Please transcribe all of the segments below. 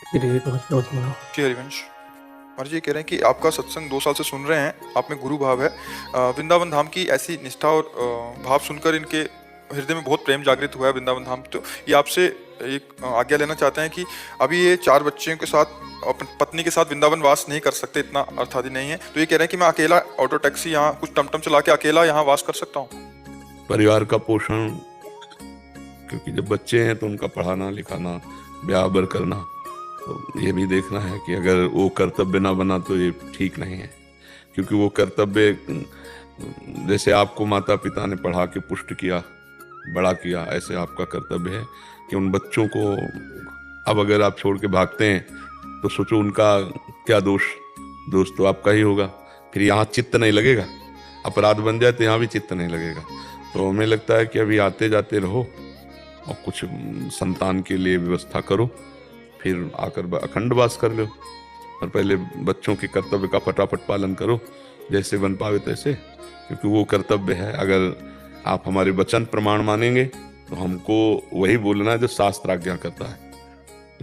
जी, बहुत बहुत बड़ा। जी हरिवंश, महाराज ये कह रहे हैं कि आपका सत्संग 2 साल से सुन रहे हैं, आप में गुरु भाव है। वृंदावन धाम की ऐसी निष्ठा और भाव सुनकर इनके हृदय में बहुत प्रेम जागृत हुआ है वृंदावन धाम। तो ये आपसे एक आज्ञा लेना चाहते हैं कि अभी ये 4 बच्चों के साथ, अपनी पत्नी के साथ वृंदावन वास नहीं कर सकते, इतना अर्थादि नहीं है। तो ये कह रहे हैं कि मैं अकेला ऑटो टैक्सी यहाँ कुछ टमटम चला के अकेला यहाँ वास कर सकता हूँ। परिवार का पोषण, क्योंकि जब बच्चे हैं तो उनका पढ़ाना लिखाना, ब्याह बर करना, तो ये भी देखना है कि अगर वो कर्तव्य ना बना तो ये ठीक नहीं है। क्योंकि वो कर्तव्य, जैसे आपको माता पिता ने पढ़ा के पुष्ट किया, बड़ा किया, ऐसे आपका कर्तव्य है कि उन बच्चों को, अब अगर आप छोड़ के भागते हैं तो सोचो उनका क्या दोष। दोष तो आपका ही होगा। फिर यहाँ चित्त नहीं लगेगा, अपराध बन जाए तो यहाँ भी चित्त नहीं लगेगा। तो हमें लगता है कि अभी आते जाते रहो और कुछ संतान के लिए व्यवस्था करो, फिर आकर अखंड वास कर लो। और पहले बच्चों के कर्तव्य का फटाफट पालन करो, जैसे बन पावे तैसे, क्योंकि वो कर्तव्य है। अगर आप हमारे वचन प्रमाण मानेंगे तो हमको वही बोलना है जो शास्त्र आज्ञा करता है।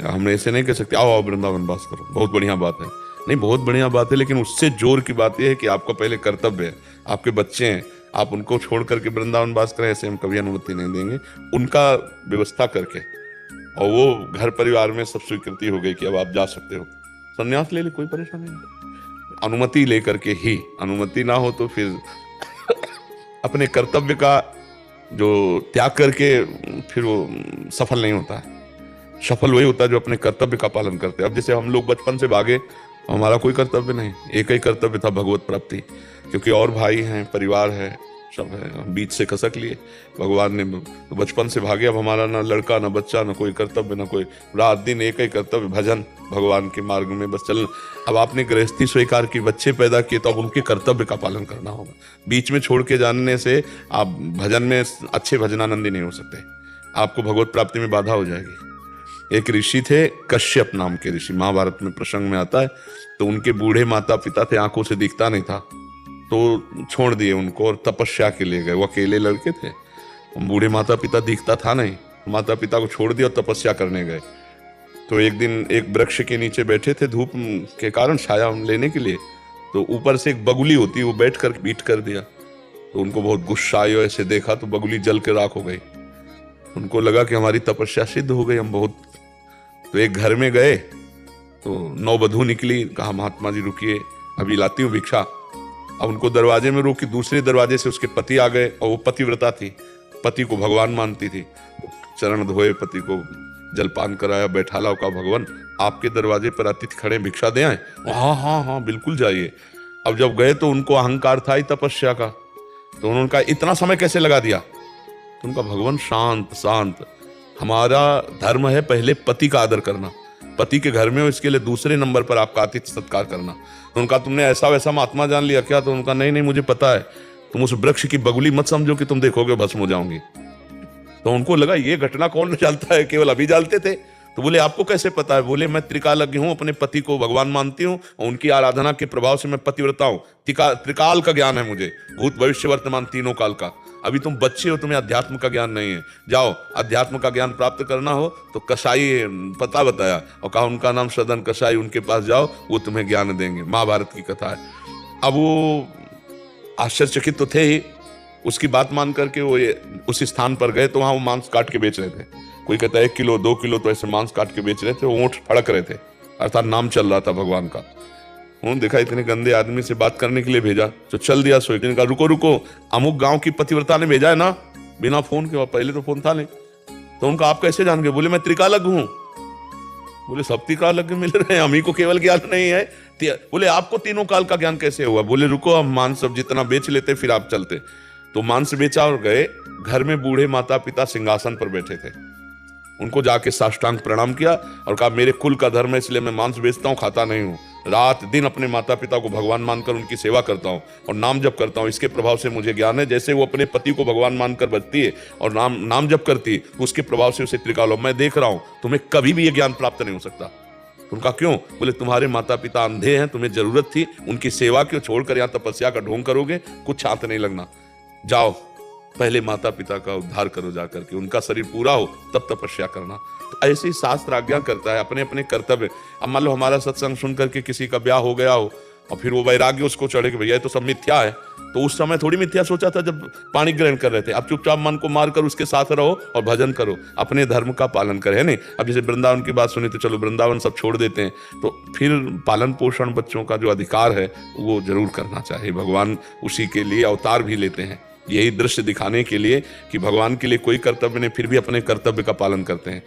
हम ऐसे नहीं कह सकते आओ वृंदावन वास करो, बहुत बढ़िया बात है। नहीं, बहुत बढ़िया बात है, लेकिन उससे जोर की बात यह है कि आपका पहले कर्तव्य है। आपके बच्चे हैं, आप उनको छोड़ करके वृंदावन वास करें, ऐसे हम कभी अनुमति नहीं देंगे। उनका व्यवस्था करके, और वो घर परिवार में सब स्वीकृति हो गई कि अब आप जा सकते हो, संन्यास ले ले, कोई परेशानी नहीं। अनुमति लेकर के ही, अनुमति ना हो तो फिर अपने कर्तव्य का जो त्याग करके फिर वो सफल नहीं होता है। सफल वही होता है जो अपने कर्तव्य का पालन करते हैं। अब जैसे हम लोग बचपन से भागे, हमारा कोई कर्तव्य नहीं, एक ही कर्तव्य था, भगवत प्राप्ति। क्योंकि और भाई हैं, परिवार है, सब है, हम बीच से खसक लिए। भगवान ने तो बचपन से भागे। अब हमारा ना लड़का ना बच्चा, ना कोई कर्तव्य, ना कोई, रात दिन एक ही कर्तव्य, भजन, भगवान के मार्ग में बस चलना। अब आपने गृहस्थी स्वीकार की, बच्चे पैदा किए, तो अब उनके कर्तव्य का पालन करना होगा। बीच में छोड़ के जानने से आप भजन में अच्छे भजनानंदी नहीं हो सकते, आपको भगवत प्राप्ति में बाधा हो जाएगी। एक ऋषि थे, कश्यप नाम के ऋषि, महाभारत में प्रसंग में आता है। तो उनके बूढ़े माता पिता थे, आंखों से दिखता नहीं था, तो छोड़ दिए उनको और तपस्या के लिए गए। वो अकेले लड़के थे, बूढ़े माता पिता दिखता था नहीं, माता पिता को छोड़ दिया और तपस्या करने गए। तो एक दिन एक वृक्ष के नीचे बैठे थे, धूप के कारण छाया लेने के लिए। तो ऊपर से एक बगुली होती है, वो बैठ कर बीट कर दिया। तो उनको बहुत गुस्सा आया, ऐसे देखा तो बगुली जल के राख हो गई। उनको लगा कि हमारी तपस्या सिद्ध हो गई, हम बहुत। तो एक घर में गए तो नौवधू निकली, कहा महात्मा जी रुकिए, अभी लाती हूँ भिक्षा। अब उनको दरवाजे में रोकी, दूसरे दरवाजे से उसके पति आ गए, और वो पतिव्रता थी, पति को भगवान मानती थी। चरण धोए, पति को जलपान कराया, बैठा लाओ, का भगवान आपके दरवाजे पर अतिथि खड़े, भिक्षा दे आए। हाँ हाँ हाँ बिल्कुल जाइए। अब जब गए तो उनको अहंकार था ही तपस्या का, तो उन्होंने कहा इतना समय कैसे लगा दिया। तो उनका भगवान शांत शांत, हमारा धर्म है पहले पति का आदर करना, पति के घर में हो इसके लिए दूसरे नंबर पर आपका आतिथ्य सत्कार करना। तो उनका तुमने ऐसा वैसा महात्मा जान लिया क्या। तो उनका नहीं नहीं मुझे पता है, तुम उस वृक्ष की बगुली मत समझो कि तुम देखोगे भस्म हो जाओगी। तो उनको लगा ये घटना कौन जानता है, केवल अभी जानते थे। तो बोले आपको कैसे पता है। बोले मैं त्रिकालज्ञ हूँ, अपने पति को भगवान मानती हूँ और उनकी आराधना के प्रभाव से मैं पतिव्रता हूँ। त्रिकाल का ज्ञान है मुझे, भूत भविष्य वर्तमान तीनों काल का। अभी तुम बच्चे हो, तुम्हें अध्यात्म का ज्ञान नहीं है। जाओ अध्यात्म का ज्ञान प्राप्त करना हो तो कसाई पता बताया और कहा उनका नाम सदन कसाई, उनके पास जाओ, वो तुम्हें ज्ञान देंगे। महाभारत की कथा है। अब वो आश्चर्यचकित तो थे ही, उसकी बात मान करके वो उस स्थान पर गए तो वहां वो मांस काट के बेच रहे थे। कोई कहता है 1 किलो 2 किलो, तो ऐसे मांस काट के बेच रहे थे। वो ऊँट फड़क रहे थे, अर्थात नाम चल रहा था भगवान का। उन्होंने देखा इतने गंदे आदमी से बात करने के लिए भेजा, तो चल दिया। सोचने का रुको रुको, अमुक गांव की पतिव्रता ने भेजा है ना, बिना फोन के। पहले तो फोन था नहीं। तो उनका आप कैसे जान गए। बोले मैं त्रिकालज्ञ हूँ। बोले सब त्रिकालज्ञ मिल रहे हैं, हम ही को केवल ज्ञान नहीं है। बोले आपको तीनों काल का ज्ञान कैसे हुआ। बोले रुको, हम मांस सब जितना बेच लेते फिर आप चलते। तो मांस बेचा और गए। घर में बूढ़े माता पिता सिंहासन पर बैठे थे, उनको जाके साष्टांग प्रणाम किया और कहा मेरे कुल का धर्म है, इसलिए मैं मांस बेचता हूँ, खाता नहीं हूँ। रात दिन अपने माता पिता को भगवान मानकर उनकी सेवा करता हूँ और नाम जप करता हूँ। इसके प्रभाव से मुझे ज्ञान है। जैसे वो अपने पति को भगवान मानकर बचती है और नाम जप करती है, तो उसके प्रभाव से उसे त्रिकाल। मैं देख रहा हूँ तुम्हें कभी भी ये ज्ञान प्राप्त नहीं हो सकता। उनका क्यों। बोले तुम्हारे माता पिता अंधे हैं, तुम्हें जरूरत थी उनकी सेवा की, छोड़कर यहाँ तपस्या का ढोंग करोगे, कुछ हाथ नहीं लगना। जाओ पहले माता पिता का उद्धार करो जाकर के, उनका शरीर पूरा हो तब तपस्या करना। तो ऐसे ही शास्त्र आज्ञा करता है अपने अपने कर्तव्य। अब मान लो हमारा सत्संग सुन करके किसी का ब्याह हो गया हो और फिर वो वैराग्य उसको चढ़े कि भैया ये तो सब मिथ्या है, तो उस समय थोड़ी मिथ्या सोचा था जब पानी ग्रहण कर रहे थे। अब चुपचाप मन को मार कर उसके साथ रहो और भजन करो, अपने धर्म का पालन करे, है नहीं। अब जैसे वृंदावन की बात सुनी तो चलो वृंदावन सब छोड़ देते हैं, तो फिर पालन पोषण बच्चों का जो अधिकार है वो जरूर करना चाहिए। भगवान उसी के लिए अवतार भी लेते हैं, यही दृश्य दिखाने के लिए कि भगवान के लिए कोई कर्तव्य नहीं फिर भी अपने कर्तव्य का पालन करते हैं।